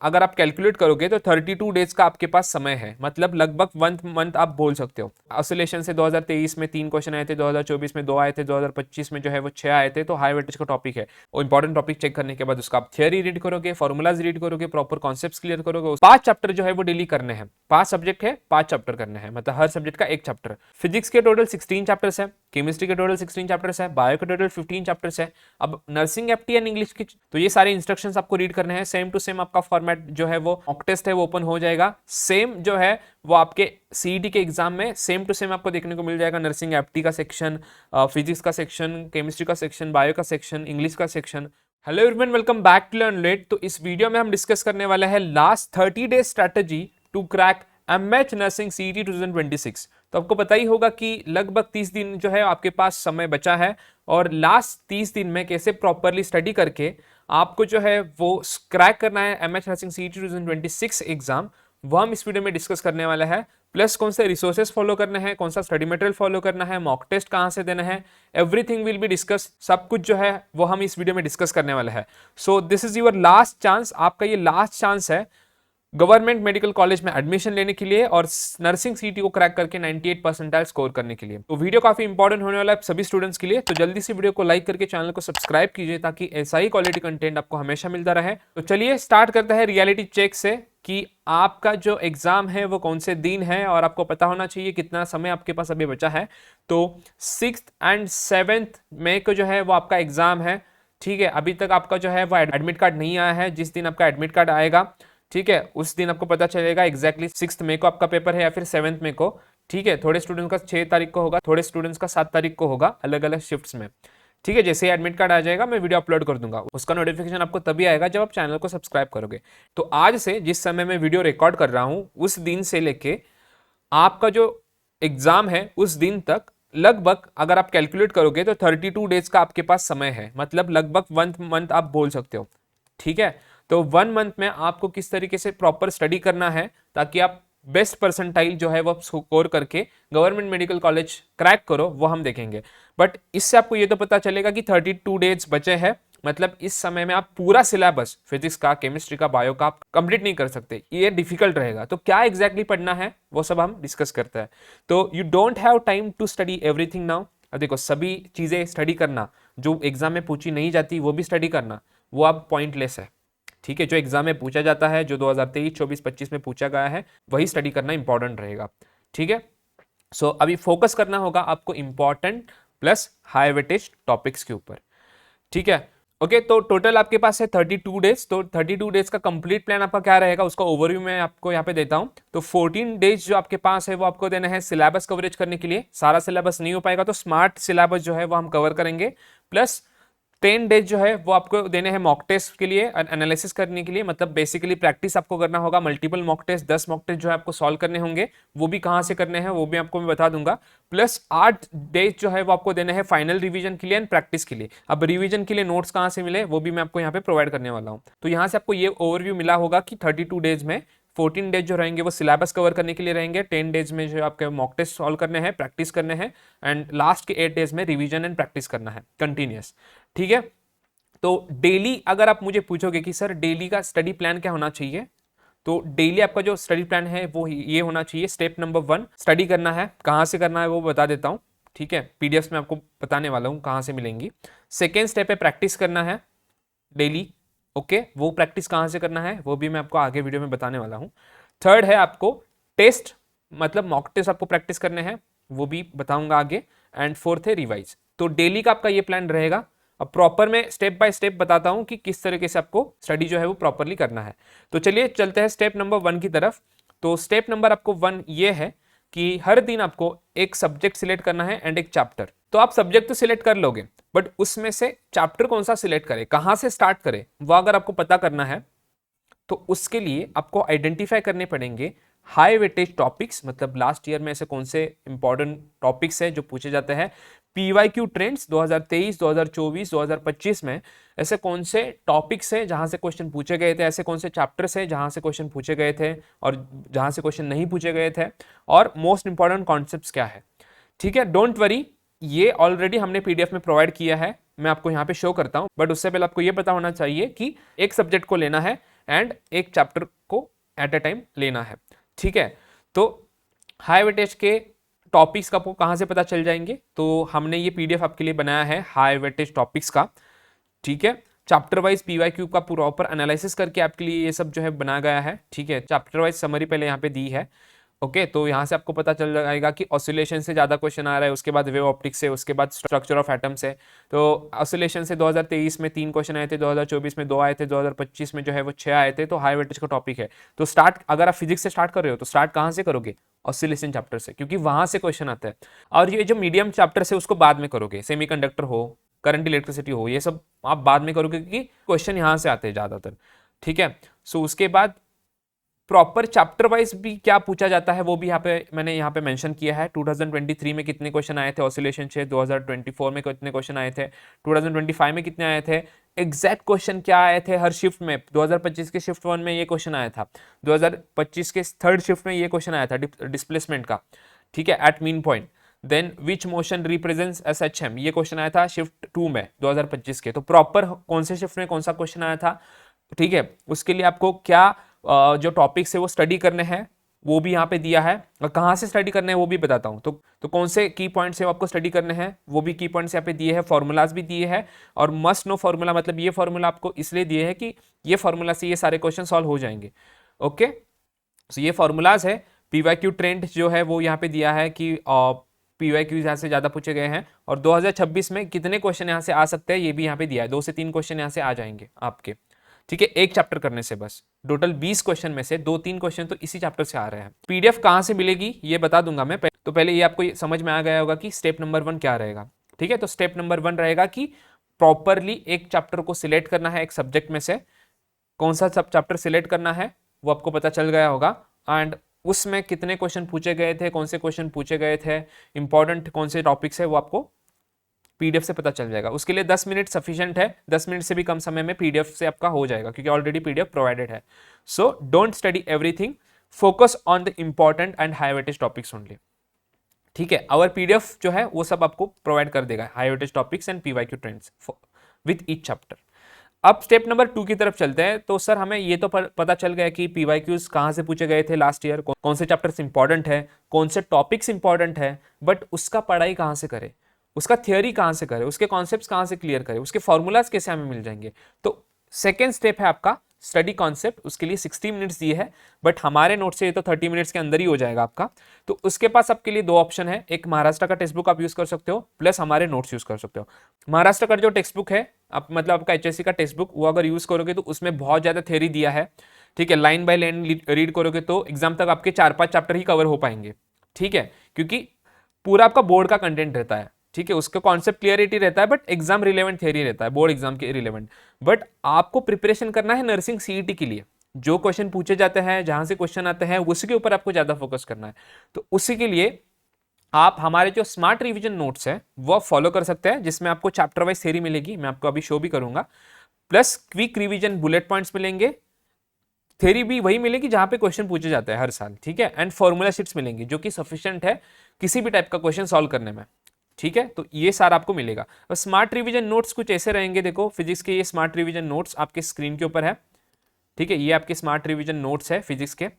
अगर आप कैलकुलेट करोगे तो 32 डेज का आपके पास समय है, मतलब लगभग 1 मंथ आप बोल सकते हो। ऑसिलेशन से 2023 में 3 क्वेश्चन आए थे, 2024 में 2 आए थे, 2025 में जो है वो 6 आए थे। तो हाई वेटेज का टॉपिक है, वो इंपॉर्टेंट टॉपिक चेक करने के बाद उसका आप थियरी रीड करोगे, फॉर्मुलाज रीड करोगे, प्रॉपर कॉन्सेप्ट्स क्लियर करोगे। 5 चैप्टर जो है वो डेली करने हैं। 5 सब्जेक्ट है, 5 चैप्टर करने हैं, मतलब हर सब्जेक्ट का एक चैप्टर। फिजिक्स के टोटल 16 चैप्टर्स है, केमिस्ट्री के टोटल 16 चैप्टर्स है, बायो के टोटल 15 चैप्टर्स है। अब नर्सिंग, एफटी एंड इंग्लिश की तो ये सारे इंस्ट्रक्शंस आपको रीड करने हैं। सेम टू सेम आपका फॉर्मेट जो है वो मॉक टेस्ट है वो ओपन हो जाएगा। सेम जो है वो आपके सीईटी के एग्जाम में सेम टू सेम आपको देखने को मिल जाएगा। नर्सिंग एफटी का सेक्शन, फिजिक्स का सेक्शन, केमिस्ट्री का सेक्शन, बायो का सेक्शन, इंग्लिश का section. Hello everyone, welcome back to Learnlet. तो इस वीडियो में हम डिस्कस करने वाले हैं last 30 days strategy to crack MH nursing CET 2026। तो आपको पता ही होगा कि लगभग 30 दिन जो है आपके पास समय बचा है, और लास्ट 30 दिन में कैसे प्रॉपरली स्टडी करके आपको जो है वो क्रैक करना है एमएच नर्सिंग सीईटी 2026 एग्जाम, वो हम इस वीडियो में डिस्कस करने वाला है। प्लस कौन से रिसोर्सेज फॉलो करने हैं, कौन सा स्टडी मटेरियल फॉलो करना है, मॉक टेस्ट कहां से देना है, एवरीथिंग विल बी डिस्कस। सब कुछ जो है वो हम इस वीडियो में डिस्कस करने वाला है। So this is your last chance, आपका ये लास्ट चांस है गवर्नमेंट मेडिकल कॉलेज में एडमिशन लेने के लिए और नर्सिंग सीटी को क्रैक करके 98 परसेंटाइल स्कोर करने के लिए। तो वीडियो काफी इंपॉर्टेंट होने वाला है सभी स्टूडेंट्स के लिए। तो जल्दी से वीडियो को लाइक करके चैनल को सब्सक्राइब कीजिए ताकि ऐसा ही क्वालिटी कंटेंट आपको हमेशा मिलता रहे। तो चलिए स्टार्ट करते हैं रियलिटी चेक से कि आपका जो एग्जाम है वो कौन से दिन है, और आपको पता होना चाहिए कितना समय आपके पास अभी बचा है। तो 6 एंड 7 मई को जो है वो आपका एग्जाम है। ठीक है, अभी तक आपका जो है वो एडमिट कार्ड नहीं आया है। जिस दिन आपका एडमिट कार्ड आएगा, ठीक है, उस दिन आपको पता चलेगा एग्जैक्टली 6 मई को आपका पेपर है या फिर 7 मई को। ठीक है, थोड़े स्टूडेंट्स का 6 तारीख को होगा, थोड़े स्टूडेंट्स का 7 तारीख को होगा, अलग अलग शिफ्ट्स में। ठीक है, जैसे ही एडमिट कार्ड आ जाएगा मैं वीडियो अपलोड कर दूंगा। उसका नोटिफिकेशन आपको तभी आएगा जब आप चैनल को सब्सक्राइब करोगे। तो आज से जिस समय मैं वीडियो रिकॉर्ड कर रहा हूं उस दिन से लेके आपका जो एग्जाम है उस दिन तक लगभग अगर आप कैलकुलेट करोगे तो 32 डेज का आपके पास समय है, मतलब लगभग 1 मंथ आप बोल सकते हो। ठीक है, तो 1 मंथ में आपको किस तरीके से प्रॉपर स्टडी करना है ताकि आप बेस्ट परसेंटाइल जो है वो स्कोर करके गवर्नमेंट मेडिकल कॉलेज क्रैक करो, वो हम देखेंगे। बट इससे आपको ये तो पता चलेगा कि 32 डेज बचे हैं, मतलब इस समय में आप पूरा सिलेबस फिजिक्स का, केमिस्ट्री का, बायो का आप कंप्लीट नहीं कर सकते, ये डिफिकल्ट रहेगा। तो क्या एग्जैक्टली पढ़ना है वो सब हम डिस्कस करते हैं। तो you don't have time to study everything now. अब देखो, सभी चीजें स्टडी करना जो एग्जाम में पूछी नहीं जाती वो भी स्टडी करना, वो अब पॉइंटलेस है। ठीक है, जो एग्जाम में पूछा जाता है, जो 2023, 24, 25 में पूछा गया है, वही स्टडी करना इंपॉर्टेंट रहेगा। ठीक है, सो अभी फोकस करना होगा आपको important plus high weightage topics के ऊपर। ठीक है, ओके। तो टोटल आपके पास है 32 डेज। तो 32 डेज का कंप्लीट प्लान आपका क्या रहेगा उसका ओवरव्यू मैं आपको यहाँ पे देता हूँ। तो 14 डेज जो आपके पास है वो आपको देना है सिलेबस कवरेज करने के लिए। सारा सिलेबस नहीं हो पाएगा तो स्मार्ट सिलेबस जो है वो हम कवर करेंगे। प्लस 10 डेज जो है वो आपको देने हैं मॉक टेस्ट के लिए, एनालिसिस करने के लिए, मतलब बेसिकली प्रैक्टिस आपको करना होगा। Multiple mock test, 10 mock test जो है आपको सॉल्व करने होंगे, वो भी कहाँ से करने हैं वो भी आपको मैं बता दूंगा। प्लस 8 डेज जो है वो आपको देने हैं फाइनल रिवीजन के लिए एंड प्रैक्टिस के लिए। अब रिवीजन के लिए नोट्स कहाँ से मिले वो भी मैं आपको यहाँ पे प्रोवाइड करने वाला हूँ। तो यहाँ से आपको ये ओवरव्यू मिला होगा कि 32 डेज में 14 डेज जो रहेंगे वो सिलेबस कवर करने के लिए रहेंगे, 10 डेज में जो आपके मॉक टेस्ट सॉल्व करने हैं, प्रैक्टिस करने हैं, एंड लास्ट के 8 डेज में रिवीजन एंड प्रैक्टिस करना है कंटिन्यूअस। ठीक है, तो डेली अगर आप मुझे पूछोगे कि सर डेली का स्टडी प्लान क्या होना चाहिए, तो डेली आपका जो स्टडी प्लान है वो ये होना चाहिए। स्टेप नंबर 1 स्टडी करना है, कहाँ से करना है वो बता देता हूँ। ठीक है, पीडीएफ में आपको बताने वाला हूँ कहाँ से मिलेंगी। सेकेंड स्टेप है प्रैक्टिस करना है डेली। ओके, वो प्रैक्टिस कहाँ से करना है वो भी मैं आपको आगे वीडियो में बताने वाला हूँ। थर्ड है आपको टेस्ट, मतलब मॉक टेस्ट आपको प्रैक्टिस करने हैं, वो भी बताऊंगा आगे। एंड फोर्थ है रिवाइज। तो डेली का आपका ये प्लान रहेगा। अब प्रॉपर मैं स्टेप बाय स्टेप बताता हूं कि किस तरीके से आपको स्टडी जो है वो प्रॉपरली करना है। तो चलिए चलते हैं स्टेप नंबर 1 की तरफ। तो स्टेप नंबर आपको 1 ये है कि हर दिन आपको एक सब्जेक्ट सिलेक्ट करना है एंड एक चैप्टर। तो आप सब्जेक्ट तो सिलेक्ट कर लोगे, बट उसमें से चैप्टर कौन सा सिलेक्ट करें, कहां से स्टार्ट करें, वो अगर आपको पता करना है तो उसके लिए आपको आइडेंटिफाई करने पड़ेंगे हाई वेटेज टॉपिक्स। मतलब लास्ट ईयर में ऐसे कौन से इंपॉर्टेंट टॉपिक्स हैं जो पूछे जाते हैं। पीवाईक्यू ट्रेंड्स 2023, 2024, 2025 में ऐसे कौन से टॉपिक्स हैं जहां से क्वेश्चन पूछे गए थे, ऐसे कौन से चैप्टर्स हैं जहां से क्वेश्चन पूछे गए थे और जहां से क्वेश्चन नहीं पूछे गए थे, और मोस्ट इंपॉर्टेंट कॉन्सेप्ट्स क्या है। ठीक है, डोंट वरी, ये ऑलरेडी हमने पीडीएफ में प्रोवाइड किया है, मैं आपको यहाँ पे शो करता हूँ। बट उससे पहले आपको ये पता होना चाहिए कि एक सब्जेक्ट को लेना है एंड एक चैप्टर को एट अ टाइम लेना है। ठीक है, तो हाई वेटेज के टॉपिक्स आपको कहाँ से पता चल जाएंगे, तो हमने ये पीडीएफ आपके लिए बनाया है हाई वेटेज टॉपिक्स का। ठीक है, चैप्टर वाइज पीवाईक्यू का प्रॉपर एनालिसिस करके आपके लिए ये सब जो है बनाया गया है। ठीक है, चैप्टर वाइज समरी पहले यहाँ पे दी है। ओके, तो यहाँ से आपको पता चल जाएगा कि ऑसिलेशन से ज़्यादा क्वेश्चन आ रहा है, उसके बाद वेव ऑप्टिक्स से, उसके बाद स्ट्रक्चर ऑफ एटम से। तो ऑसिलेशन से 2023 में 3 क्वेश्चन आए थे, 2024 में 2 आए थे, 2025 में जो है वो 6 आए थे। तो हाई वेटेज का टॉपिक है। तो स्टार्ट अगर आप फिजिक्स से स्टार्ट कर रहे हो तो स्टार्ट कहाँ से करोगे, ऑसिलेशन चैप्टर से, क्योंकि वहां से क्वेश्चन आता है। और ये जो मीडियम चैप्टर से उसको बाद में करोगे, सेमीकंडक्टर हो, करंट इलेक्ट्रिसिटी हो, ये सब आप बाद में करोगे क्योंकि क्वेश्चन यहाँ से आते हैं ज़्यादातर। ठीक है, सो उसके बाद प्रॉपर चैप्टर वाइज भी क्या पूछा जाता है वो भी मैंने यहाँ पे मेंशन किया है। 2023 में कितने क्वेश्चन आए थे ऑसिलेशन से, 2024 में कितने क्वेश्चन आए थे, 2025 में कितने आए थे, एग्जैक्ट क्वेश्चन क्या आए थे हर शिफ्ट में। 2025 के शिफ्ट 1 में ये क्वेश्चन आया था, 2025 के थर्ड शिफ्ट में ये क्वेश्चन आया था डिस्प्लेसमेंट का। ठीक है, at mean point. Then which motion represents SHM, ये क्वेश्चन आया था शिफ्ट 2 में 2025 के। तो प्रॉपर कौन से शिफ्ट में कौन सा क्वेश्चन आया था, ठीक है, उसके लिए आपको क्या जो टॉपिक्स है वो स्टडी करने हैं वो भी यहाँ पे दिया है, और कहाँ से स्टडी करने हैं वो भी बताता हूँ। तो कौन से की पॉइंट्स है आपको स्टडी करने हैं वो भी की पॉइंट्स यहाँ पे दिए हैं, फॉर्मूलाज भी दिए हैं। और मस्ट नो फॉर्मूला, मतलब ये फॉर्मूला आपको इसलिए दिए हैं कि ये फॉर्मूला से ये सारे क्वेश्चन सॉल्व हो जाएंगे। ओके, तो ये फॉर्मूलाज है। पीवाईक्यू ट्रेंड जो है वो यहाँ पे दिया है कि पीवाईक्यू यहाँ से ज़्यादा पूछे गए हैं, और 2026 में कितने क्वेश्चन यहाँ से आ सकते हैं ये भी यहाँ पे दिया है। 2 से 3 क्वेश्चन यहाँ से आ जाएंगे आपके। ठीक है, एक चैप्टर करने से बस टोटल 20 क्वेश्चन में से 2-3 क्वेश्चन तो इसी चैप्टर से आ रहे हैं। पीडीएफ कहाँ से मिलेगी ये बता दूंगा मैं। तो पहले ये आपको समझ में आ गया होगा कि स्टेप नंबर 1 क्या रहेगा। ठीक है, तो स्टेप नंबर 1 रहेगा कि प्रॉपरली एक चैप्टर को सिलेक्ट करना है, एक सब्जेक्ट में से कौन सा सब चैप्टर सिलेक्ट करना है वो आपको पता चल गया होगा। एंड उसमें कितने क्वेश्चन पूछे गए थे, कौन से क्वेश्चन पूछे गए थे, इंपॉर्टेंट कौन से टॉपिक्स है वो आपको पीडीएफ से पता चल जाएगा। उसके लिए 10 मिनट सफिशिएंट है, 10 मिनट से भी कम समय में पीडीएफ से आपका हो जाएगा क्योंकि ऑलरेडी पीडीएफ प्रोवाइडेड है। So don't study everything, focus on the important and high weightage topics only. ठीक है, आवर पीडीएफ जो है वो सब आपको प्रोवाइड कर देगा, high weightage topics and PYQ trends with each chapter. अब स्टेप नंबर 2 की तरफ चलते हैं। तो सर हमें ये तो पता चल गया कि पीवाईक्यूज कहाँ से पूछे गए थे लास्ट ईयर, कौन से चैप्टर्स इंपॉर्टेंट है, कौन से टॉपिक्स इंपॉर्टेंट है, बट उसका पढ़ाई कहाँ से करें, उसका थियोरी कहाँ से करें, उसके कॉन्सेप्ट्स कहाँ से क्लियर करें, उसके फॉर्मूलाज कैसे हमें मिल जाएंगे। तो सेकेंड स्टेप है आपका स्टडी कॉन्सेप्ट। उसके लिए 60 मिनट्स दिए है, बट हमारे नोट से ये तो 30 मिनट्स के अंदर ही हो जाएगा आपका। तो उसके पास आपके लिए 2 ऑप्शन है, एक महाराष्ट्र का टेक्स्ट बुक आप यूज कर सकते हो, प्लस हमारे नोट्स यूज कर सकते हो। महाराष्ट्र का जो टेक्स्ट बुक है आप मतलब आपका HSC का टेक्स्ट बुक, वो अगर यूज करोगे तो उसमें बहुत ज्यादा थ्योरी दिया है। ठीक है, लाइन बाय लाइन रीड करोगे तो एग्जाम तक आपके 4-5 चैप्टर ही कवर हो पाएंगे। ठीक है, क्योंकि पूरा आपका बोर्ड का कंटेंट रहता है। ठीक है, उसका कॉन्सेप्ट क्लियरिटी रहता है, बट एग्जाम रिलेवेंट थ्योरी रहता है, बोर्ड एग्जाम के रिलेवेंट। बट आपको प्रिपरेशन करना है नर्सिंग CET के लिए, जो क्वेश्चन पूछे जाते हैं, जहां से क्वेश्चन आते हैं उसी के ऊपर आपको ज्यादा फोकस करना है। तो उसी के लिए आप हमारे जो स्मार्ट रिवीजन नोट्स है वो फॉलो कर सकते हैं, जिसमें आपको चैप्टर वाइज थ्योरी मिलेगी, मैं आपको अभी शो भी करूंगा, plus quick revision bullet points मिलेंगे, थ्योरी भी वही मिलेगी जहां पे क्वेश्चन पूछे जाते हैं हर साल। ठीक है, एंड फॉर्मूला शीट्स मिलेंगी जो कि सफिशिएंट है किसी भी टाइप का क्वेश्चन सॉल्व करने में। ठीक है, तो ये सारा आपको मिलेगा। और स्मार्ट रिवीजन नोट्स कुछ ऐसे रहेंगे, देखो फिजिक्स के ये स्मार्ट रिवीजन नोट्स आपके स्क्रीन के ऊपर है। ठीक है, ये आपके स्मार्ट रिवीजन नोट्स है फिजिक्स के।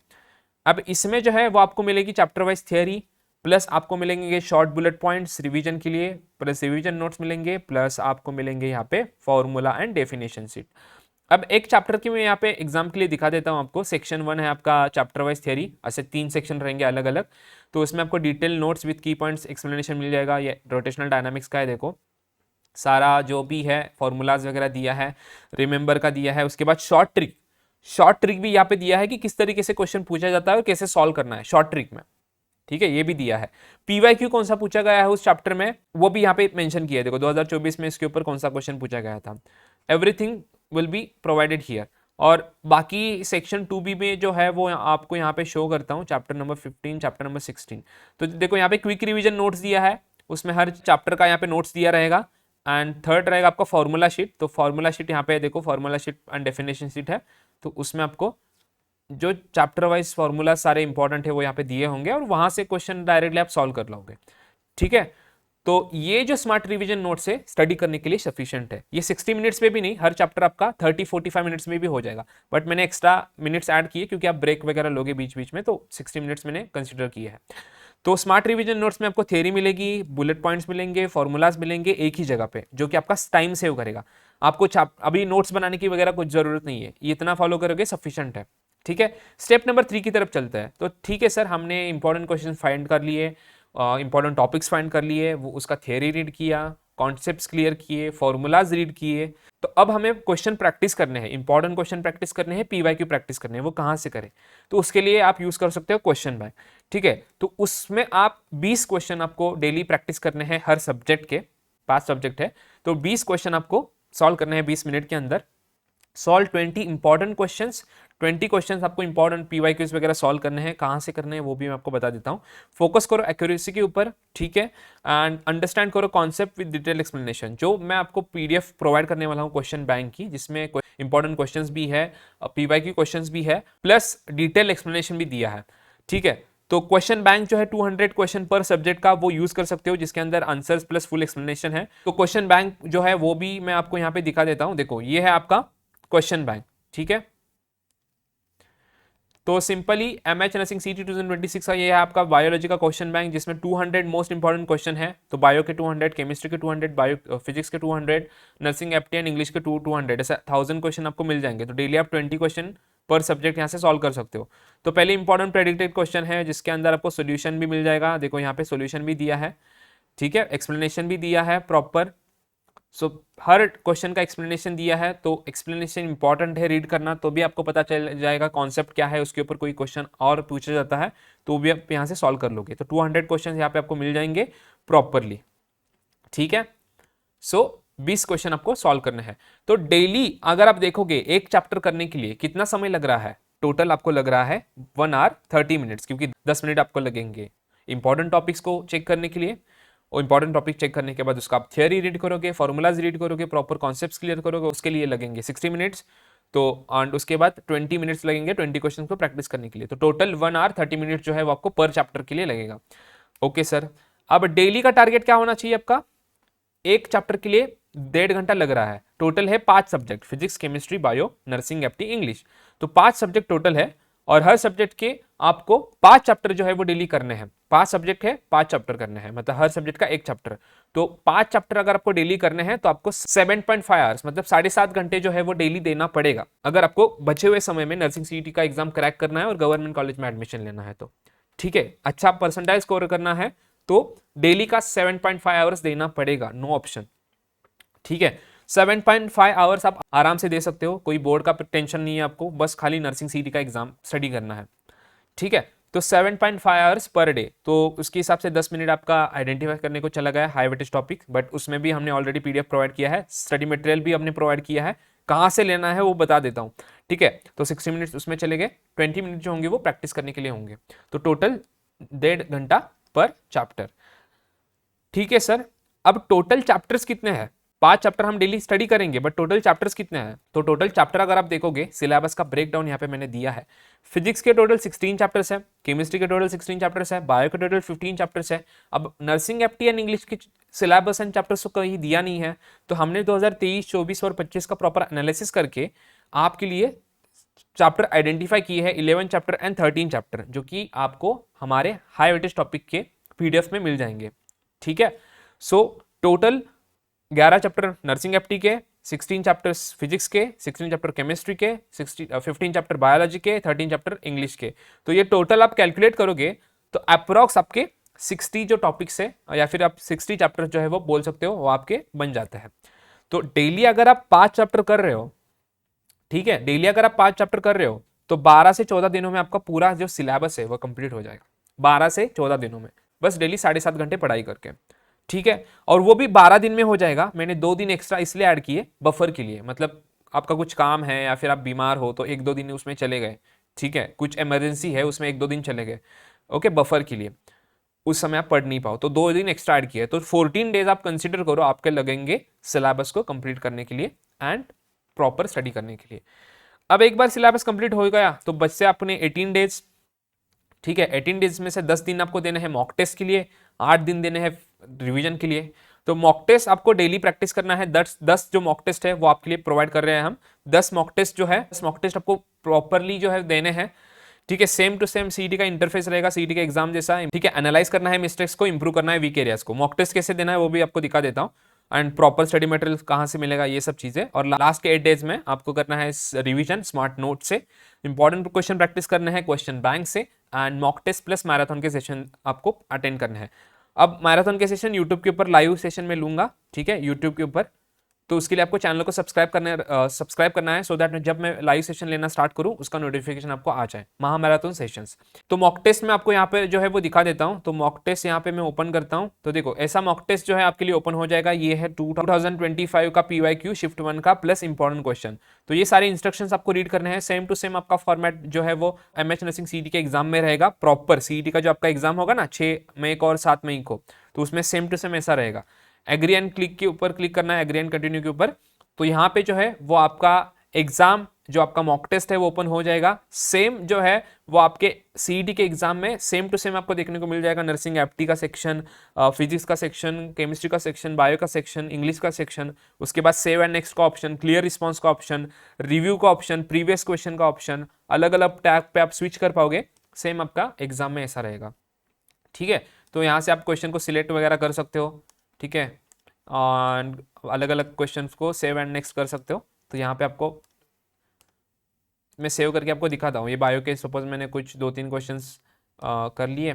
अब इसमें जो है वो आपको मिलेगी चैप्टर वाइज थियरी, प्लस आपको मिलेंगे शॉर्ट बुलेट पॉइंट्स रिवीजन के लिए, प्लस रिवीजन नोट्स मिलेंगे, प्लस आपको मिलेंगे यहाँ पे फॉर्मूला एंड डेफिनेशन शीट। अब एक चैप्टर की मैं यहाँ पे एग्जाम के लिए दिखा देता हूँ आपको। सेक्शन 1 है आपका चैप्टर वाइज थियरी, ऐसे 3 सेक्शन रहेंगे अलग अलग। तो इसमें आपको डिटेल नोट्स विद की पॉइंट्स एक्सप्लेनेशन मिल जाएगा। ये रोटेशनल डायनामिक्स का है, देखो सारा जो भी है फॉर्मूलाज वगैरह दिया है, रिमेंबर का दिया है। उसके बाद शॉर्ट ट्रिक भी यहाँ पे दिया है कि किस तरीके से क्वेश्चन पूछा जाता है और कैसे सॉल्व करना है शॉर्ट ट्रिक में। ठीक है, ये भी दिया है। पीवाईक्यू कौन सा पूछा गया है उस चैप्टर में वो भी यहाँ पे मेंशन किया है, देखो 2024 में इसके ऊपर कौन सा क्वेश्चन पूछा गया था। Everything will be provided here. और बाकी सेक्शन 2B में जो है वो आपको यहाँ पे शो करता हूँ, चैप्टर नंबर 15, चैप्टर नंबर 16। तो देखो यहाँ पे क्विक रिवीजन नोट्स दिया है, उसमें हर चैप्टर का यहाँ पे नोट्स दिया रहेगा। एंड थर्ड रहेगा आपका फॉर्मूला शीट। तो फॉर्मूला शीट यहाँ पे देखो, formula sheet and definition sheet है, तो उसमें आपको जो चैप्टर वाइज फॉर्मूला सारे इंपॉर्टेंट है वो यहाँ पे दिए होंगे और वहां से क्वेश्चन डायरेक्टली आप सॉल्व कर लोगे। ठीक है, तो ये जो स्मार्ट रिवीजन नोट्स है स्टडी करने के लिए सफिशिएंट है। ये 60 मिनट्स में भी नहीं, हर चैप्टर आपका 30-45 मिनट्स में भी हो जाएगा, बट मैंने एक्स्ट्रा मिनट्स ऐड किए क्योंकि आप ब्रेक वगैरह लोगे बीच बीच में, तो 60 मिनट्स मैंने कंसिडर किए हैं। तो स्मार्ट रिवीजन नोट्स में आपको थ्योरी मिलेगी, बुलेट पॉइंट्स मिलेंगे, फॉर्मूलाज मिलेंगे एक ही जगह पे, जो कि आपका टाइम सेव करेगा। आपको अभी नोट्स बनाने की वगैरह कुछ जरूरत नहीं है, ये इतना फॉलो करोगे सफिशिएंट है। ठीक है, स्टेप नंबर 3 की तरफ चलते हैं। तो ठीक है सर, हमने इंपॉर्टेंट क्वेश्चन फाइंड कर लिए, इंपॉर्टेंट टॉपिक्स फाइंड कर लिए, वो उसका थियरी रीड किया, कॉन्सेप्ट्स क्लियर किए, फॉर्मूलाज रीड किए। तो अब हमें क्वेश्चन प्रैक्टिस करने हैं, इंपॉर्टेंट क्वेश्चन प्रैक्टिस करने हैं, पीवाईक्यू प्रैक्टिस करने हैं। वो कहाँ से करें? तो उसके लिए आप यूज कर सकते हो क्वेश्चन बैंक। ठीक है, तो उसमें आप 20 क्वेश्चन आपको डेली प्रैक्टिस करने हैं हर सब्जेक्ट के, 5 सब्जेक्ट है तो 20 क्वेश्चन आपको सॉल्व करने हैं 20 मिनट के अंदर। सॉल्व 20 इंपॉर्टेंट क्वेश्चंस, 20 क्वेश्चंस आपको इंपॉर्टेंट पीवाईक्यूज वगैरह सॉल्व करने हैं। कहाँ से करने हैं वो भी मैं आपको बता देता हूँ। फोकस करो एक्यूरेसी के ऊपर, ठीक है, एंड अंडरस्टैंड करो कॉन्सेप्ट विद डिटेल एक्सप्लेनेशन। जो मैं आपको पीडीएफ प्रोवाइड करने वाला हूँ क्वेश्चन बैंक की, जिसमें इंपॉर्टेंट क्वेश्चंस भी है, पीवाईक्यू क्वेश्चंस भी है, प्लस डिटेल एक्सप्लेनेशन भी दिया है। ठीक है, तो क्वेश्चन बैंक जो है 200 क्वेश्चन पर सब्जेक्ट का वो यूज कर सकते हो, जिसके अंदर आंसर्स प्लस फुल एक्सप्लेनेशन है। तो क्वेश्चन बैंक जो है वो भी मैं आपको यहाँ पे दिखा देता हूँ। देखो ये है आपका क्वेश्चन बैंक, ठीक है। तो सिंपली एमएच नर्सिंग सीटी 2026 का ये है आपका बायोलॉजी का क्वेश्चन बैंक, जिसमें 200 मोस्ट इंपॉर्टेंट क्वेश्चन है। तो बायो के 200, केमिस्ट्री के 200, बायो फिजिक्स के 200, नर्सिंग एप्टी एंड इंग्लिश के 200, ऐसा 1000 क्वेश्चन आपको मिल जाएंगे। तो डेली आप 20 क्वेश्चन पर सब्जेक्ट यहाँ से सॉल्व कर सकते हो। तो पहले इंपॉर्टेंट प्रेडिक्टेड क्वेश्चन है, जिसके अंदर आपको सोल्यूशन भी मिल जाएगा। देखो यहाँ पे सोल्यूशन भी दिया है, ठीक है, एक्सप्लेनेशन भी दिया है प्रॉपर। सो हर क्वेश्चन का एक्सप्लेनेशन दिया है, तो एक्सप्लेनेशन इंपॉर्टेंट है रीड करना, तो भी आपको पता चल जाएगा कॉन्सेप्ट क्या है। उसके ऊपर कोई क्वेश्चन और पूछा जाता है तो भी आप यहाँ से सॉल्व कर लोगे। तो 200 क्वेश्चन यहाँ पे आपको मिल जाएंगे प्रॉपरली, ठीक है। सो 20 क्वेश्चन आपको सॉल्व करने हैं। तो डेली अगर आप देखोगे एक चैप्टर करने के लिए कितना समय लग रहा है, टोटल आपको लग रहा है 1 आवर 30 मिनट्स, क्योंकि 10 मिनट आपको लगेंगे इंपॉर्टेंट टॉपिक्स को चेक करने के लिए। और इंपॉर्टेंट टॉपिक चेक करने के बाद उसका आप थियरी रीड करोगे, फॉर्मूलाज रीड करोगे, प्रॉपर कॉन्सेप्ट्स क्लियर करोगे, उसके लिए लगेंगे 60 मिनट्स। तो एंड उसके बाद 20 मिनट्स लगेंगे 20 क्वेश्चन को प्रैक्टिस करने के लिए। तो टोटल 1 आवर 30 मिनट्स जो है वो आपको पर चैप्टर के लिए लगेगा। ओके सर, अब डेली का टारगेट क्या होना चाहिए आपका? एक चैप्टर के लिए 1.5 घंटा लग रहा है। टोटल है 5 subject, physics, chemistry, bio, nursing, apti, English. तो 5 सब्जेक्ट टोटल है, और हर सब्जेक्ट के आपको 5 चैप्टर जो है वो डेली करने हैं। 5 सब्जेक्ट है, 5 चैप्टर करने हैं, मतलब हर सब्जेक्ट का एक चैप्टर। तो 5 चैप्टर अगर आपको डेली करने हैं तो आपको 7.5 आवर्स मतलब 7.5 घंटे जो है वो डेली देना पड़ेगा, अगर आपको बचे हुए समय में नर्सिंग सीईटी का एग्जाम क्रैक करना है और गवर्नमेंट कॉलेज में एडमिशन लेना है। तो ठीक है, अच्छा परसेंटाइज स्कोर करना है तो डेली का 7.5 आवर्स देना पड़ेगा, नो ऑप्शन। ठीक है, 7.5 आवर्स आप आराम से दे सकते हो, कोई बोर्ड का टेंशन नहीं है आपको, बस खाली नर्सिंग सीईटी का एग्जाम स्टडी करना है। ठीक है, तो 7.5 आवर्स पर डे, तो उसके हिसाब से 10 मिनट आपका आइडेंटिफाई करने को चला गया हाई वेटेज टॉपिक, बट उसमें भी हमने ऑलरेडी पीडीएफ प्रोवाइड किया है, स्टडी मटेरियल भी हमने प्रोवाइड किया है। कहाँ से लेना है वो बता देता हूँ, ठीक है। तो 60 मिनट्स उसमें चले गए, 20 मिनट जो होंगे वो प्रैक्टिस करने के लिए होंगे। तो टोटल 1.5 घंटा पर चैप्टर। ठीक है सर, अब टोटल चैप्टर्स कितने हैं? 5 चैप्टर हम डेली स्टडी करेंगे, बट टोटल चैप्टर्स कितने हैं? तो टोटल चैप्टर अगर आप देखोगे, सिलेबस का ब्रेकडाउन यहाँ पे मैंने दिया है। फिजिक्स के टोटल 16 चैप्टर्स है, केमिस्ट्री के टोटल 16 चैप्टर्स है, बायो के टोटल 15 चैप्टर्स है। अब नर्सिंग, एप्टी एंड इंग्लिश के सिलेबस एंड चैप्टर्स को कहीं दिया नहीं है, तो हमने 2023, 24 और 25 का प्रॉपर एनालिसिस करके आपके लिए चैप्टर आइडेंटिफाई किए हैं, 11 चैप्टर एंड 13 चैप्टर, जो कि आपको हमारे हाई वेटेज टॉपिक के पीडीएफ में मिल जाएंगे। ठीक है, सो टोटल 11 चैप्टर नर्सिंग एप्टी के, 16 चैप्टर्स फिजिक्स के, 16 चैप्टर केमिस्ट्री के, 15 चैप्टर बायोलॉजी के, 13 चैप्टर इंग्लिश के। तो ये टोटल आप कैलकुलेट करोगे तो अप्रोक्स आपके 60 जो टॉपिक्स है, या फिर आप 60 चैप्टर जो है वो बोल सकते हो, वो आपके बन जाते हैं। तो डेली अगर आप 5 चैप्टर कर रहे हो, ठीक है, डेली अगर आप 5 चैप्टर कर रहे हो तो 12 से 14 दिनों में आपका पूरा जो सिलेबस है वो कंप्लीट हो जाएगा। 12 से 14 दिनों में, बस डेली 7.5 घंटे पढ़ाई करके। ठीक है, और वो भी 12 दिन में हो जाएगा। मैंने 2 दिन एक्स्ट्रा इसलिए ऐड किए बफर के लिए, मतलब आपका कुछ काम है या फिर आप बीमार हो तो 1-2 दिन उसमें चले गए। ठीक है, कुछ इमरजेंसी है उसमें 1-2 दिन चले गए, ओके, बफर के लिए, उस समय आप पढ़ नहीं पाओ तो 2 दिन एक्स्ट्रा ऐड किए। तो 14 डेज आप कंसिडर करो आपके लगेंगे सिलेबस को कंप्लीट करने के लिए एंड प्रॉपर स्टडी करने के लिए। अब एक बार सिलेबस कंप्लीट हो गया तो बच्चे अपने 18 डेज, ठीक है, 18 डेज में से 10 दिन आपको देने हैं मॉक टेस्ट के लिए, 8 दिन देने हैं रिवीजन के लिए। तो मॉक टेस्ट आपको डेली प्रैक्टिस करना है। 10 जो मॉक टेस्ट है वो आपके लिए प्रोवाइड कर रहे हैं हम। 10 मॉक टेस्ट जो है, 10 मॉक टेस्ट आपको प्रॉपरली जो है देने हैं, ठीक है। सेम टू सेम सीईटी का इंटरफेस रहेगा, सीईटी का एग्जाम जैसा, ठीक है। एनालाइज करना है मिस्टेक्स को, इंप्रूव करना है वीक एरियाज को। मॉक टेस्ट कैसे देना है वो भी आपको दिखा देता हूँ, एंड प्रॉपर स्टडी मटेरियल कहाँ से मिलेगा, ये सब चीजें। और लास्ट के 8 डेज में आपको करना है रिवीजन स्मार्ट नोट से, इंपॉर्टेंट क्वेश्चन प्रैक्टिस करने हैं क्वेश्चन बैंक से, and mock test plus marathon के सेशन आपको अटेंड करने हैं। अब मैराथन के सेशन यूट्यूब के ऊपर लाइव सेशन में लूंगा, ठीक है, यूट्यूब के ऊपर। तो उसके लिए आपको चैनल को सब्सक्राइब करना है, सो दैट जब मैं लाइव सेशन लेना स्टार्ट करूं उसका नोटिफिकेशन आपको आ जाए, महामैराथन सेशंस। तो मॉक टेस्ट में आपको यहाँ पे जो है वो दिखा देता हूं। तो मॉक टेस्ट यहाँ पे मैं ओपन करता हूं, तो देखो ऐसा मॉक टेस्ट जो है आपके लिए ओपन हो जाएगा। ये है 2025 का PYQ शिफ्ट 1 का प्लस इंपॉर्टेंट क्वेश्चन। तो ये सारे इंस्ट्रक्शंस आपको रीड करने हैं। सेम टू सेम आपका फॉर्मेट जो है वो MH नर्सिंग सीईटी के एग्जाम में रहेगा। प्रॉपर सीईटी का जो आपका एग्जाम होगा ना 6 मई को और 7 मई को, तो उसमें सेम टू सेम ऐसा रहेगा। एग्री एंड क्लिक के ऊपर क्लिक करना है, एग्री एंड कंटिन्यू के ऊपर। तो यहाँ पे जो है वो आपका एग्जाम, जो आपका मॉक टेस्ट है वो ओपन हो जाएगा। सेम जो है वो आपके सीईटी के एग्जाम में सेम टू सेम आपको देखने को मिल जाएगा। नर्सिंग एप्टी का सेक्शन, फिजिक्स का सेक्शन, केमिस्ट्री का सेक्शन, बायो का सेक्शन, इंग्लिश का सेक्शन, उसके बाद सेव एंड नेक्स्ट का ऑप्शन, क्लियर रिस्पॉन्स का ऑप्शन, रिव्यू का ऑप्शन, प्रीवियस क्वेश्चन का ऑप्शन, अलग अलग टैग पे आप स्विच कर पाओगे। सेम आपका एग्जाम में ऐसा रहेगा, ठीक है। तो यहाँ से आप क्वेश्चन को सिलेक्ट वगैरह कर सकते हो, ठीक है, और अलग अलग क्वेश्चन को सेव एंड नेक्स्ट कर सकते हो। तो यहाँ पे आपको मैं सेव करके आपको दिखाता हूँ। ये बायो के सपोज मैंने कुछ 2-3 क्वेश्चंस कर लिए,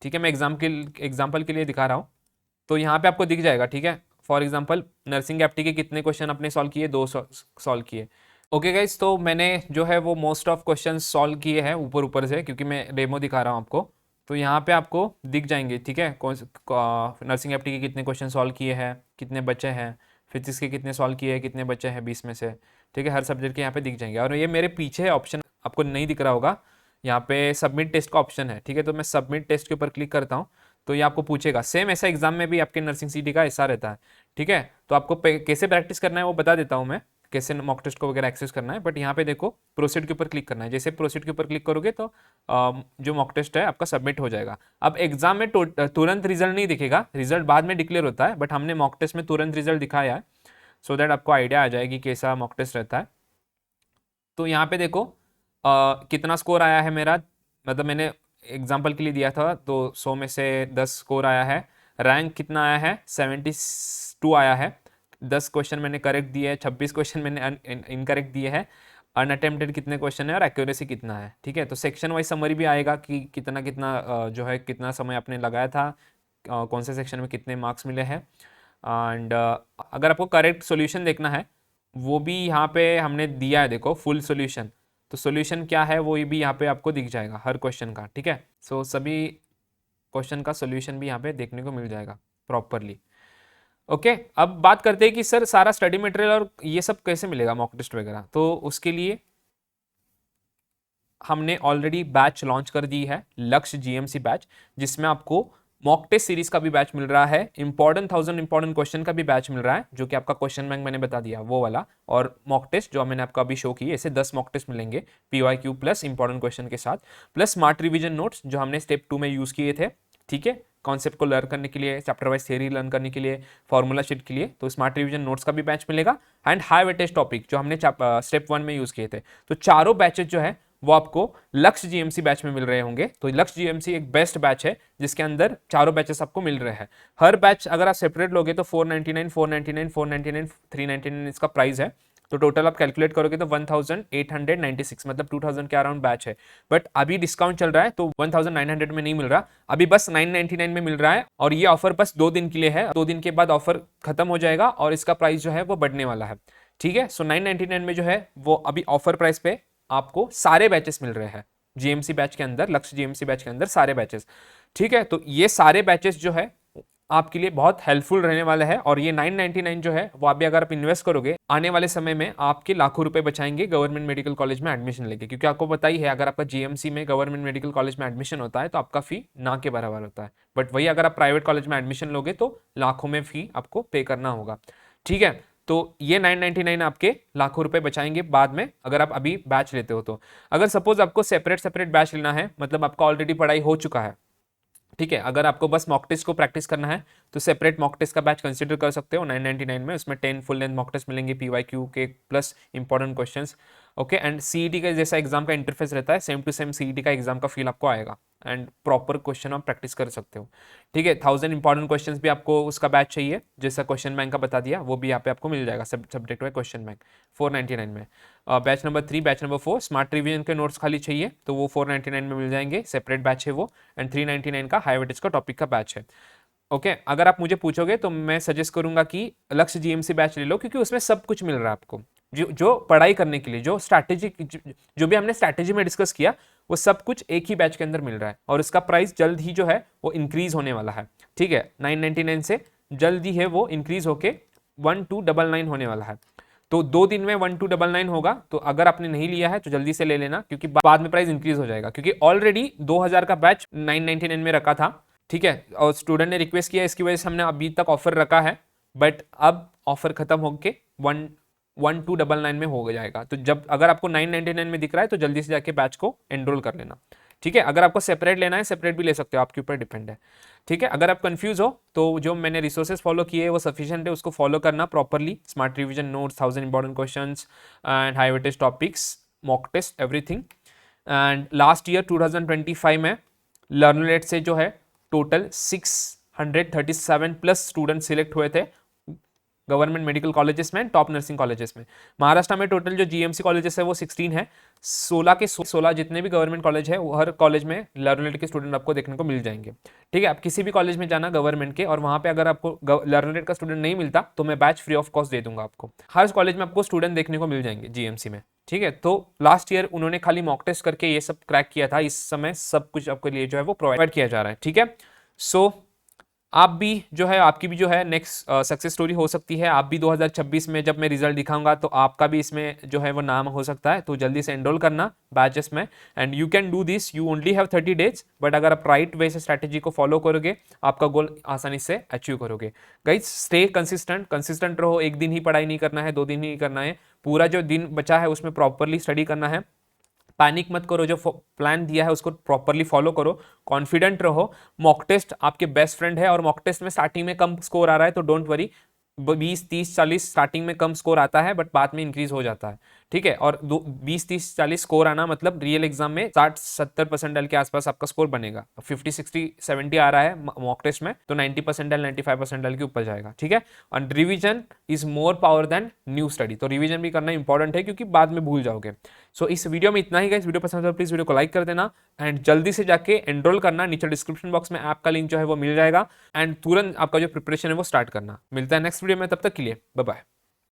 ठीक है। मैं एग्जाम्पल के लिए दिखा रहा हूँ। तो यहाँ पे आपको दिख जाएगा, ठीक है। फॉर एग्जाम्पल नर्सिंग एप्टी के कितने क्वेश्चन आपने सॉल्व किए, 2 सॉल्व किए। ओके गाइज, तो मैंने जो है वो मोस्ट ऑफ क्वेश्चन सॉल्व किए हैं ऊपर ऊपर से, क्योंकि मैं डेमो दिखा रहा हूँ आपको। तो यहाँ पे आपको दिख जाएंगे, ठीक है, नर्सिंग एप्टी के कितने क्वेश्चन सॉल्व किए हैं, कितने बचे हैं, फिजिक्स के कितने सॉल्व किए हैं, कितने बचे हैं 20 में से, ठीक है। हर सब्जेक्ट के यहाँ पे दिख जाएंगे। और ये मेरे पीछे ऑप्शन आपको नहीं दिख रहा होगा, यहाँ पे सबमिट टेस्ट का ऑप्शन है, ठीक है। तो मैं सबमिट टेस्ट के ऊपर क्लिक करता हूँ, तो ये आपको पूछेगा। सेम ऐसा एग्जाम में भी आपके नर्सिंग सीटी का ऐसा रहता है, ठीक है। तो आपको कैसे प्रैक्टिस करना है वो बता देता हूँ मैं, कैसे मॉक टेस्ट को वगैरह एक्सेस करना है। बट यहाँ पे देखो प्रोसीड के ऊपर क्लिक करना है। जैसे प्रोसीड के ऊपर क्लिक करोगे तो जो मॉक टेस्ट है आपका सबमिट हो जाएगा। अब एग्जाम में तुरंत रिजल्ट नहीं दिखेगा, रिजल्ट बाद में डिक्लेयर होता है, बट हमने मॉक टेस्ट में तुरंत रिजल्ट दिखाया है, सो दैट आपको आइडिया आ जाएगी कैसा मॉक टेस्ट रहता है। तो यहाँ पे देखो कितना स्कोर आया है मेरा, मतलब मैंने एग्जाम्पल के लिए दिया था, तो 100 में से 10 स्कोर आया है। रैंक कितना आया है, 72 आया है। 10 क्वेश्चन मैंने करेक्ट दिए हैं, 26 क्वेश्चन मैंने इनकरेक्ट दिए हैं। अनअटेम्प्टेड कितने क्वेश्चन है और एक्यूरेसी कितना है, ठीक है। तो सेक्शन वाइज समरी भी आएगा कि कितना कितना जो है कितना समय आपने लगाया था, कौन से सेक्शन में कितने मार्क्स मिले हैं। एंड अगर आपको करेक्ट सॉल्यूशन देखना है वो भी यहाँ पे हमने दिया है, देखो फुल सॉल्यूशन। तो सॉल्यूशन क्या है वो भी यहाँ पे आपको दिख जाएगा हर क्वेश्चन का, ठीक है। सो सभी क्वेश्चन का सॉल्यूशन भी यहाँ पे देखने को मिल जाएगा प्रॉपरली। ओके, अब बात करते हैं कि सर सारा स्टडी मटेरियल और ये सब कैसे मिलेगा, मॉक टेस्ट वगैरह। तो उसके लिए हमने ऑलरेडी बैच लॉन्च कर दी है, लक्ष्य जीएमसी बैच, जिसमें आपको मॉक टेस्ट सीरीज का भी बैच मिल रहा है, इंपॉर्टेंट 1000 इंपॉर्टेंट क्वेश्चन का भी बैच मिल रहा है, जो कि आपका क्वेश्चन बैंक मैंने बता दिया वो वाला, और मॉक टेस्ट जो मैंने आपको अभी शो की, ऐसे 10 मॉक टेस्ट मिलेंगे PYQ प्लस इंपॉर्टेंट क्वेश्चन के साथ, प्लस स्मार्ट रिवीजन नोट्स जो हमने स्टेप 2 में यूज किए थे, ठीक है, कॉन्सेप्ट को लर्न करने के लिए, चैप्टर वाइज थ्योरी लर्न करने के लिए, फॉर्मूला शीट के लिए। तो स्मार्ट रिवीजन नोट्स का भी बैच मिलेगा, एंड हाई वेटेज टॉपिक जो हमने स्टेप 1 में यूज किए थे। तो चारों बैचेज जो है वो आपको लक्ष्य जीएमसी बैच में मिल रहे होंगे। तो लक्ष्य जीएमसी एक बेस्ट बैच है जिसके अंदर चारों बैचेस आपको मिल रहे हैं। हर बैच अगर आप सेपरेट लोगे तो 499, 499, 499, 399 इसका प्राइस है। तो टोटल आप कैलकुलेट करोगे तो 1896, मतलब 2000 के अराउंड बैच है। बट अभी डिस्काउंट चल रहा है तो 1900 में नहीं मिल रहा, अभी बस 999 में मिल रहा है। और ये ऑफर बस 2 दिन के लिए है, 2 दिन के बाद ऑफर खत्म हो जाएगा और इसका प्राइस जो है वो बढ़ने वाला है, ठीक है। सो 999 में जो है वो अभी ऑफर प्राइस पे आपको सारे बैचेस मिल रहे हैं जीएमसी बैच के अंदर, लक्ष्य जीएमसी बैच के अंदर सारे बैचेस, ठीक है। तो ये सारे बैचेस जो है आपके लिए बहुत हेल्पफुल रहने वाले हैं। और ये 999 जो है वो अभी अगर आप इन्वेस्ट करोगे आने वाले समय में आपके लाखों रुपए बचाएंगे गवर्नमेंट मेडिकल कॉलेज में एडमिशन लेके। क्योंकि आपको पता ही है अगर आपका जीएमसी में गवर्नमेंट मेडिकल कॉलेज में एडमिशन होता है तो आपका फी ना के बराबर होता है, बट वही अगर आप प्राइवेट कॉलेज में एडमिशन लोगे तो लाखों में फी आपको पे करना होगा, ठीक है। तो ये 999 आपके लाखों रुपए बचाएंगे बाद में अगर आप अभी बैच लेते हो। तो अगर सपोज आपको सेपरेट बैच लेना है, मतलब आपका ऑलरेडी पढ़ाई हो चुका है, ठीक है, अगर आपको बस मॉक टेस्ट को प्रैक्टिस करना है तो सेपरेट मॉक टेस्ट का बैच कंसिडर कर सकते हो 999 में। उसमें 10 फुल लेंथ मॉक टेस्ट मिलेंगे, PYQ के plus important questions. Okay, and CET का जैसा एग्जाम का इंटरफेस रहता है, सेम टू सेम CET का एग्जाम का फील आपको आएगा एंड प्रॉपर क्वेश्चन आप प्रैक्टिस कर सकते हो। ठीक है, 1000 इंपॉर्टेंट क्वेश्चंस भी आपको उसका बैच चाहिए, जैसा क्वेश्चन बैंक का बता दिया वो भी यहाँ पे आपको मिल जाएगा, सब्जेक्ट वाइज क्वेश्चन बैंक 499 में। Batch number 3, batch number 4 smart revision के नोट्स खाली चाहिए तो वो 499 में मिल जाएंगे, सेपरेट बैच है वो। एंड 399 का हाई वेटेज का टॉपिक का बैच है। ओके, अगर आप मुझे पूछोगे तो मैं सजेस्ट करूंगा कि लक्ष्य GMC बैच ले लो, क्योंकि उसमें सब कुछ मिल रहा है आपको। जो पढ़ाई करने के लिए, जो स्ट्रैटेजी, जो भी हमने स्ट्रैटेजी में डिस्कस किया वो सब कुछ एक ही बैच के अंदर मिल रहा है, और उसका प्राइस जल्द ही जो है वो इंक्रीज होने वाला है। ठीक है, 999 से जल्द ही है वो इंक्रीज होके 1299 होने वाला है। तो 2 दिन में 1299 होगा, तो अगर आपने नहीं लिया है तो जल्दी से ले लेना, क्योंकि बाद में प्राइस इंक्रीज हो जाएगा, क्योंकि ऑलरेडी 2000 का बैच 999 में रखा था। ठीक है, और स्टूडेंट ने रिक्वेस्ट किया, इसकी वजह से हमने अभी तक ऑफर रखा है, बट अब ऑफर खत्म होके 1299 में हो जाएगा। तो जब अगर आपको 999 में दिख रहा है तो जल्दी से जाके बैच को एनरोल कर लेना। ठीक है, अगर आपको सेपरेट लेना है सेपरेट भी ले सकते हो, आपके ऊपर डिपेंड है। ठीक है, अगर आप कंफ्यूज हो तो जो मैंने रिसोर्सेज फॉलो किए वो सफिशिएंट है, उसको फॉलो करना properly. Smart revision notes, 1000 important questions and high weightage topics, mock test, everything. And last year 2025 में लर्नलेट से जो है टोटल 637 प्लस स्टूडेंट सिलेक्ट हुए थे गवर्नमेंट मेडिकल कॉलेजेस में, टॉप नर्सिंग कॉलेजेस में। महाराष्ट्र में टोटल जो GMC कॉलेजेस है वो 16 है, 16 के 16 जितने भी गवर्नमेंट कॉलेज है वो हर कॉलेज में लर्नलेट के स्टूडेंट आपको देखने को मिल जाएंगे। ठीक है, आप किसी भी कॉलेज में जाना गवर्नमेंट के, और वहाँ पे अगर आपको लर्नलेट का स्टूडेंट नहीं मिलता तो मैं बैच फ्री ऑफ कॉस्ट दे दूंगा आपको। हर कॉलेज में आपको स्टूडेंट देखने को मिल जाएंगे GMC में। ठीक है, तो लास्ट ईयर उन्होंने खाली मॉक टेस्ट करके ये सब क्रैक किया था, इस समय सब कुछ आपके लिए जो है वो प्रोवाइड किया जा रहा है। ठीक है, सो आप भी जो है, आपकी भी जो है नेक्स्ट सक्सेस स्टोरी हो सकती है। आप भी 2026 में जब मैं रिजल्ट दिखाऊंगा तो आपका भी इसमें जो है वो नाम हो सकता है, तो जल्दी से एनरोल करना बैचेस में। And you can do this, you only have 30 days, but अगर आप राइट वे से स्ट्रैटेजी को फॉलो करोगे आपका गोल आसानी से अचीव करोगे। गाइस, स्टे कंसिस्टेंट रहो। एक दिन ही पढ़ाई नहीं करना है, 2 दिन ही करना है, पूरा जो दिन बचा है उसमें प्रॉपरली स्टडी करना है। पैनिक मत करो, जो प्लान दिया है उसको प्रॉपरली फॉलो करो, कॉन्फिडेंट रहो। मॉक टेस्ट आपके बेस्ट फ्रेंड है, और मॉक टेस्ट में स्टार्टिंग में कम स्कोर आ रहा है तो डोंट वरी, 20, 30, 40 स्टार्टिंग में कम स्कोर आता है, बट बाद में इंक्रीज हो जाता है। ठीक है, और 20, 30, 40 स्कोर आना मतलब रियल एग्जाम में 60-70 परसेंटाइल के आसपास आपका स्कोर बनेगा। 50, 60, 70 आ रहा है मॉक टेस्ट में तो 90 परसेंटाइल, 95 परसेंटाइल के ऊपर जाएगा। ठीक है, और revision is more power than new study, तो रिवीजन भी करना इंपॉर्टेंट है, क्योंकि बाद में भूल जाओगे। सो इस वीडियो में इतना ही गाइस, वीडियो पसंद है तो प्लीज वीडियो को लाइक कर देना, एंड जल्दी से जाके एनरोल करना। नीचे डिस्क्रिप्शन बॉक्स में ऐप का लिंक जो है वो मिल जाएगा, एंड तुरंत आपका जो प्रिपरेशन है वो स्टार्ट करना। मिलता है नेक्स्ट वीडियो में, तब तक के लिए बाय बाय।